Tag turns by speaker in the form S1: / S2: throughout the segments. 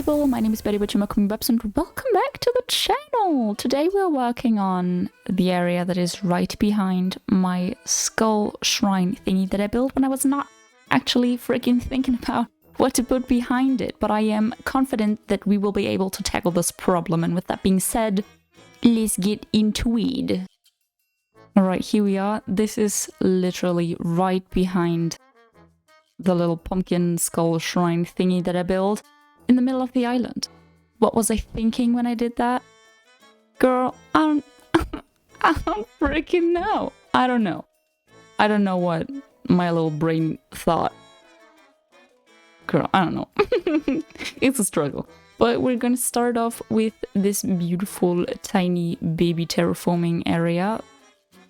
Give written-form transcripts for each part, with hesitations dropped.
S1: people, my name is Betty Butcher and welcome back to the channel! Today we're working on the area that is right behind my skull shrine thingy that I built when I was not actually freaking thinking about what to put behind it, but I am confident that we will be able to tackle this problem, and with that being said, let's get into it. Alright, here we are. This is literally right behind the little pumpkin skull shrine thingy that I built in the middle of the island. What was I thinking when I did that? Girl, I don't freaking know. I don't know. I don't know what my little brain thought. Girl, I don't know. It's a struggle. But we're gonna start off with this beautiful tiny baby terraforming area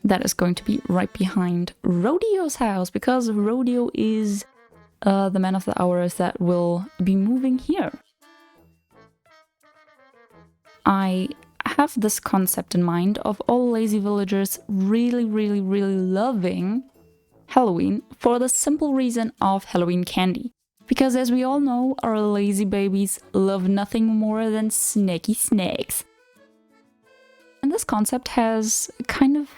S1: that is going to be right behind Rodeo's house, because Rodeo is the man of the hours that will be moving here. I have this concept in mind of all lazy villagers really loving Halloween for the simple reason of Halloween candy. Because as we all know, our lazy babies love nothing more than snacky snacks. And this concept has kind of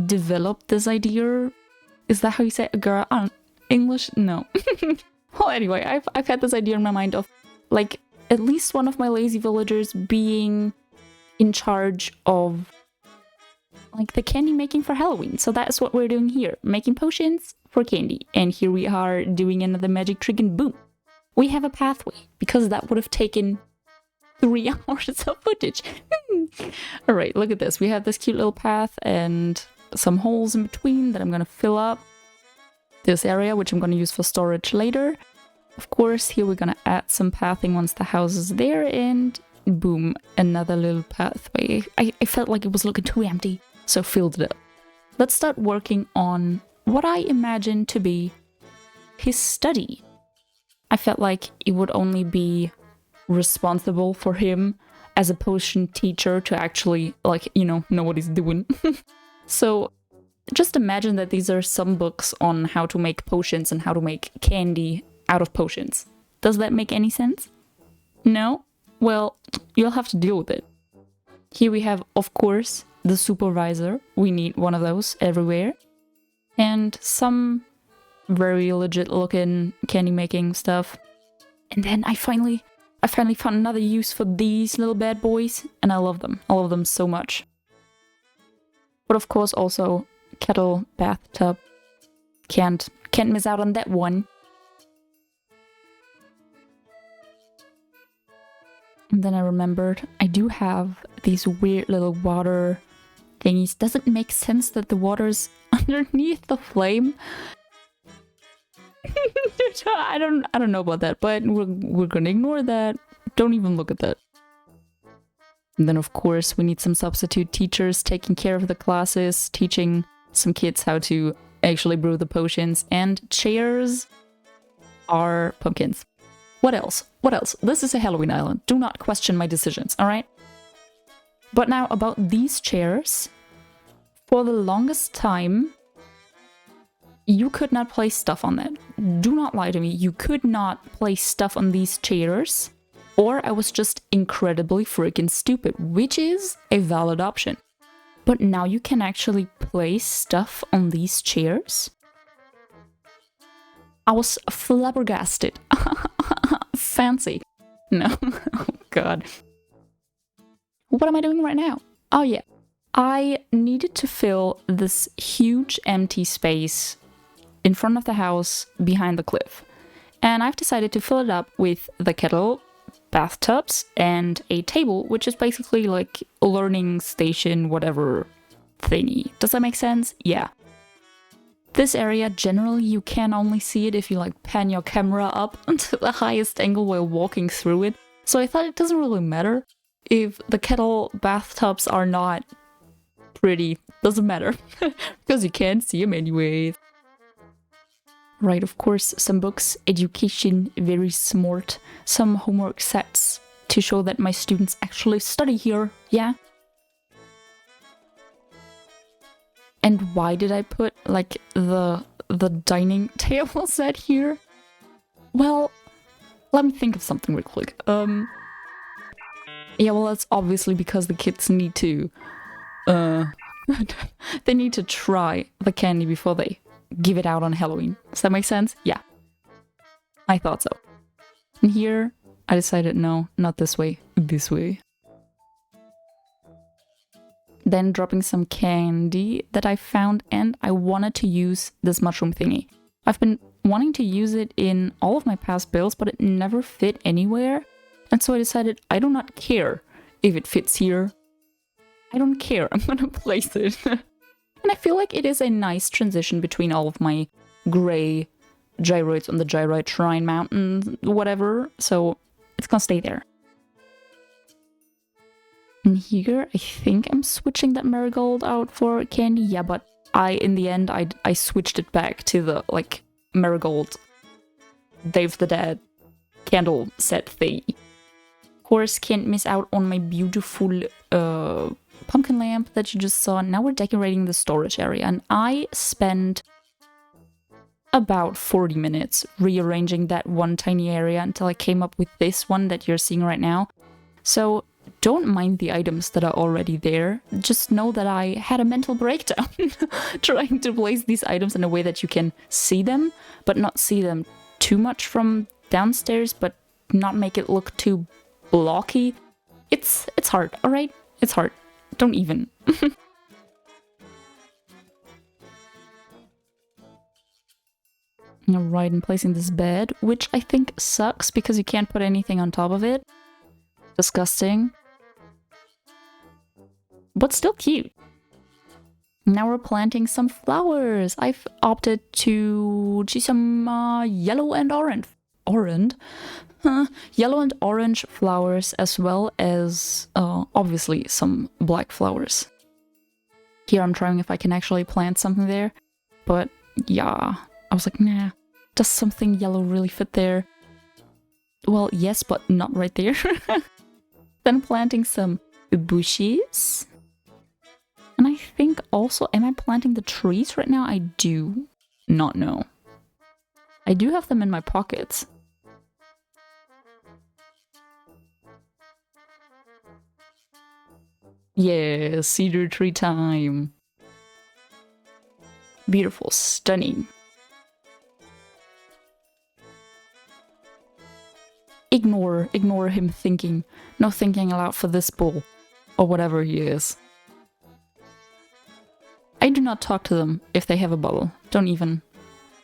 S1: developed this idea. Is that how you say it? Girl, I don't, English? No. Well, anyway, I've had this idea in my mind of, like, at least one of my lazy villagers being in charge of, like, the candy making for Halloween. So that's what we're doing here, making potions for candy. And here we are doing another magic trick, and boom, we have a pathway, because that would have taken 3 hours of footage. Alright, look at this. We have this cute little path and some holes in between that I'm gonna fill up this area, which I'm gonna use for storage later. Of course, here we're gonna add some pathing once the house is there, and boom, another little pathway. I felt like it was looking too empty, so filled it up. Let's start working on what I imagine to be his study. I felt like it would only be responsible for him as a potion teacher to actually, like, you know what he's doing. So just imagine that these are some books on how to make potions and how to make candy out of potions. Does that make any sense? No? Well, you'll have to deal with it. Here we have, of course, the supervisor. We need one of those everywhere. And some very legit looking candy making stuff. And then I finally found another use for these little bad boys, and I love them. I love them so much. But of course also kettle, bathtub. Can't miss out on that one. And then I remembered I do have these weird little water thingies. Does it make sense that the water's underneath the flame? I don't know about that, but we're gonna ignore that. Don't even look at that. And then of course we need some substitute teachers taking care of the classes, teaching some kids how to actually brew the potions, and chairs are pumpkins. What else? What else? This is a Halloween island. Do not question my decisions, alright? But now about these chairs. For the longest time, you could not place stuff on that. Do not lie to me. You could not place stuff on these chairs, or I was just incredibly freaking stupid, which is a valid option. But now you can actually place stuff on these chairs. I was flabbergasted. Fancy. No. Oh god. What am I doing right now? Oh yeah. I needed to fill this huge empty space in front of the house behind the cliff. And I've decided to fill it up with the kettle, bathtubs, and a table, which is basically like a learning station, whatever thingy. Does that make sense? Yeah. This area, generally, you can only see it if you like pan your camera up to the highest angle while walking through it. So I thought it doesn't really matter if the kettle bathtubs are not pretty. Doesn't matter, because you can't see them anyways. Right, of course, some books, education, very smart, some homework sets to show that my students actually study here, yeah? And why did I put, like, the dining table set here? Well, let me think of something real quick. Yeah, well, that's obviously because the kids need to, they need to try the candy before they give it out on Halloween. Does that make sense? Yeah. I thought so. And here, I decided no, not this way, this way. Then dropping some candy that I found, and I wanted to use this mushroom thingy. I've been wanting to use it in all of my past builds, but it never fit anywhere. And so I decided I do not care if it fits here. I don't care, I'm gonna place it. And I feel like it is a nice transition between all of my gray gyroids on the gyroid shrine mountain, whatever. So it's gonna stay there. And here, I think I'm switching that marigold out for candy. Yeah, but in the end, I switched it back to the, like, marigold Dave the Dead candle set thingy. Of course, can't miss out on my beautiful pumpkin lamp that you just saw. Now we're decorating the storage area, and I spent about 40 minutes rearranging that one tiny area until I came up with this one that you're seeing right now. So don't mind the items that are already there. Just know that I had a mental breakdown trying to place these items in a way that you can see them, but not see them too much from downstairs, but not make it look too blocky. It's hard, alright? It's hard. Don't even. Alright, I'm placing this bed, which I think sucks because you can't put anything on top of it. Disgusting. But still cute. Now we're planting some flowers. I've opted to do some yellow and orange. Yellow and orange flowers, as well as obviously some black flowers. Here I'm trying if I can actually plant something there. But yeah, I was like, nah, does something yellow really fit there? Well, yes, but not right there. Then planting some bushes. And I think also, am I planting the trees right now? I do not know. I do have them in my pockets. Yeah, cedar tree time. Beautiful, stunning. Ignore him thinking. No thinking aloud for this bull. Or whatever he is. I do not talk to them if they have a bubble. Don't even.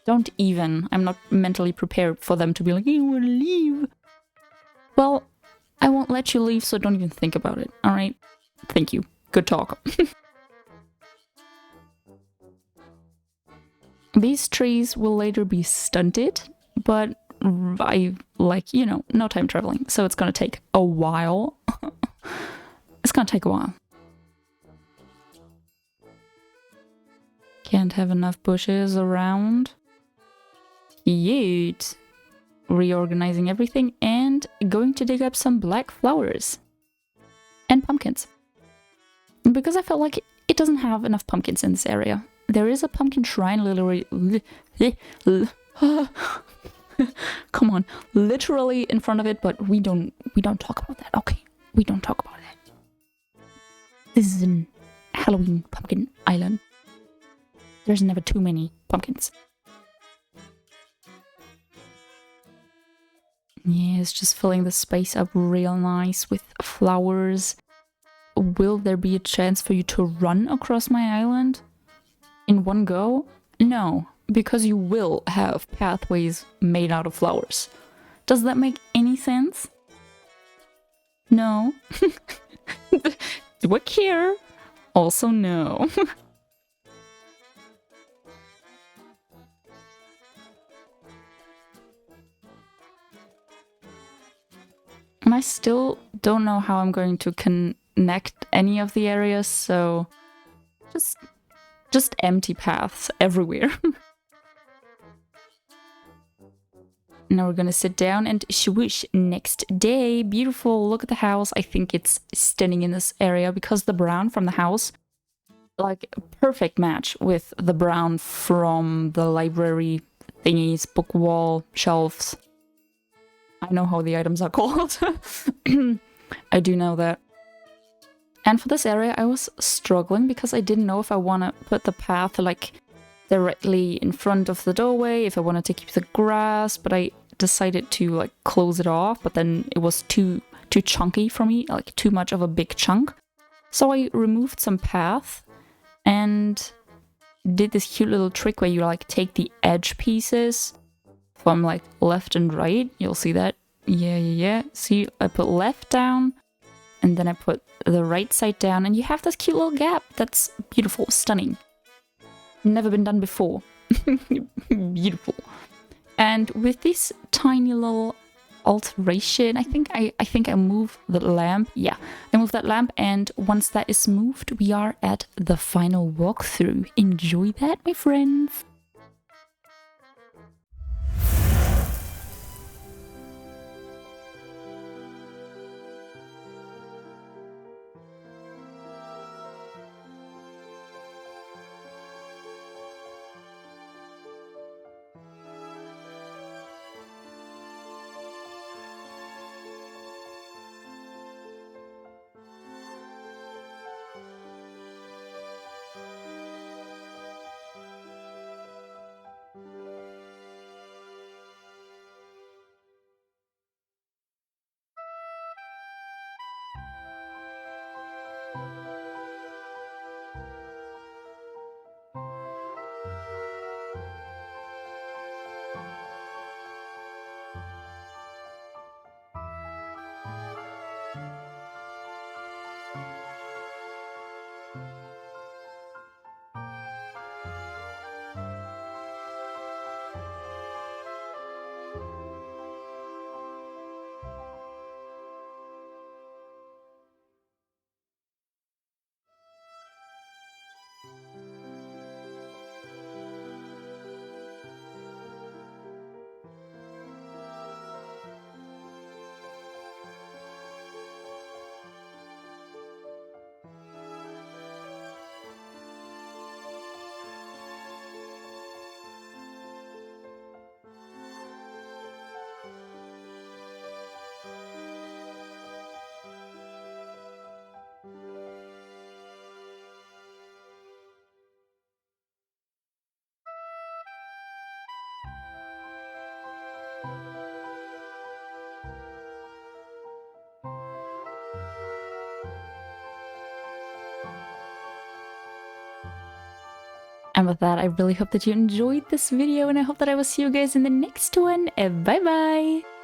S1: I'm not mentally prepared for them to be like, you wanna leave? Well, I won't let you leave, so don't even think about it, alright? Thank you. Good talk. These trees will later be stunted, but I, like, you know, no time traveling, so it's gonna take a while. It's gonna take a while. Can't have enough bushes around. Cute. Reorganizing everything and going to dig up some black flowers. And pumpkins. Because I felt like it doesn't have enough pumpkins in this area. There is a pumpkin shrine literally... Come on. Literally in front of it, but we don't talk about that. Okay. We don't talk about that. This is an Halloween pumpkin island. There's never too many pumpkins. Yeah, it's just filling the space up real nice with flowers. Will there be a chance for you to run across my island in one go? No, because you will have pathways made out of flowers. Does that make any sense? No. Do I care? Also no. And I still don't know how I'm going to connect any of the areas, so just empty paths everywhere. Now we're gonna sit down and swoosh. Next day. Beautiful. Look at the house. I think it's stunning in this area because the brown from the house, like, perfect match with the brown from the library thingies, book wall, shelves. I know how the items are called. I do know that. And for this area, I was struggling because I didn't know if I want to put the path like directly in front of the doorway, if I wanted to keep the grass, but I decided to like close it off, but then it was too chunky for me, like too much of a big chunk. So I removed some path and did this cute little trick where you like take the edge pieces from like left and right. You'll see that. Yeah. See, I put left down and then I put the right side down and you have this cute little gap. That's beautiful, stunning. Never been done before. Beautiful. And with this tiny little alteration, I think I moved the lamp. Yeah, I moved that lamp, and once that is moved, we are at the final walkthrough. Enjoy that, my friends. And with that, I really hope that you enjoyed this video, and I hope that I will see you guys in the next one. Bye bye!